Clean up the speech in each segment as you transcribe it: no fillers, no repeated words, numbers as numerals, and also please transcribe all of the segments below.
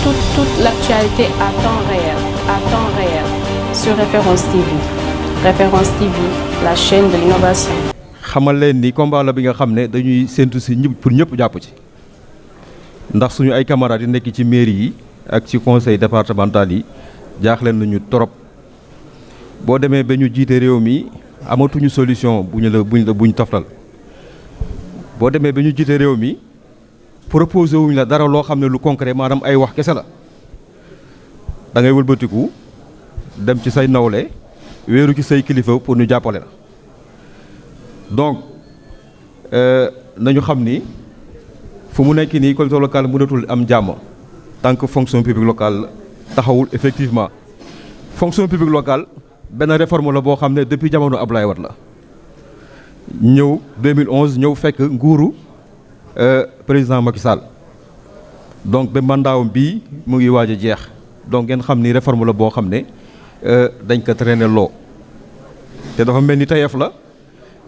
Toute l'actualité à temps réel, sur Référence TV. Référence TV, la chaîne de l'innovation. xamal leen ni combat la bi nga xam ne dañuy séntu si ñëpp pour ñëpp jàpp ci ndax suñu ay camarades yi nekk ci mairie yi ak ci conseil départemental yi jaaxleen nañu trop boo demee ba ñu jiite réew mi amatuñu solution buñ toftal boo demee ba ñu jiite réew mi proposé wuñ la dara loo xam ne lu concret maanaam ay wax kese la da ngay wëlbatiku dem ci say nawle wéeru ci say kilifa pour ñu jàppale la donc nañu xam ni fu mu nekk nii collectivité locale mënatul am jàmm tant que fonction publique locale taxawul effectivement fonction publique locale benn réforme la boo xam ne depuis jamono Ablaye Wade la ñëw 2011 ñëw fekk nguuru président Macky Sall donc ba mandaawam bii mu ngi waaj a jeex donc ngeen xam ni réforme la boo xam ne dañ ko traîner loo te dafa mel ni tayef la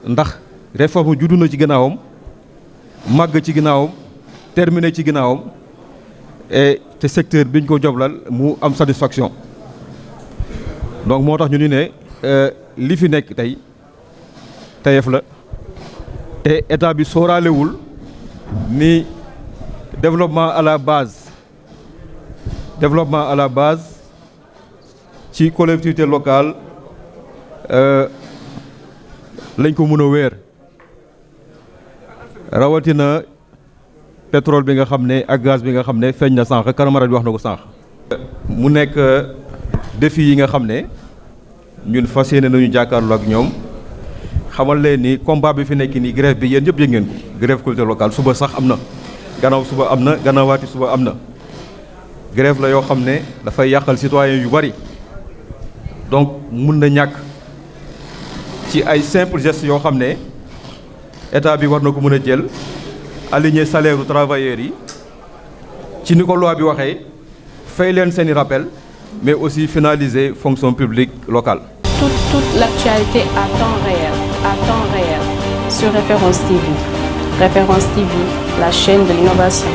ndax réforme juddu na ci ginnaawam màgg ci ginnaawam terminé ci ginnaawam et te secteur bi ñu ko joblal mu am satisfaction donc moo tax ñu ni ne li fi nekk tey tayef la te état bi sooraalewul ni développement à la base ci collectivité locale lañ ko mën a wéer rawatina pétrole bi nga xam ne ak gaz bi nga xam ne feeñ na sànq camarade bi wax na ko sànq. mu nekk défi yi nga xam ne ñun fas yéene nañu jàkkaarloo ak ñoom xamal leen ni combat bi fi nekk nii grève bi yéen ñëpp yëg ngeen ko grève collectivité locale suba sax am na gannaaw suba am na gannaawaati suba am na grève la yoo xam ne dafay yàqal citoyen yu bari donc mun na ñàkk ci ay simple gestes yoo xam ne état bi war na ko mën a jël aligner salaire u travailleurs yi ci ni ko loi bi waxee fay leen seeni rappel mais aussi finaliser fonction publique locale. Toute l'actualité à temps réel, sur Référence TV. Référence TV, la chaîne de l'innovation.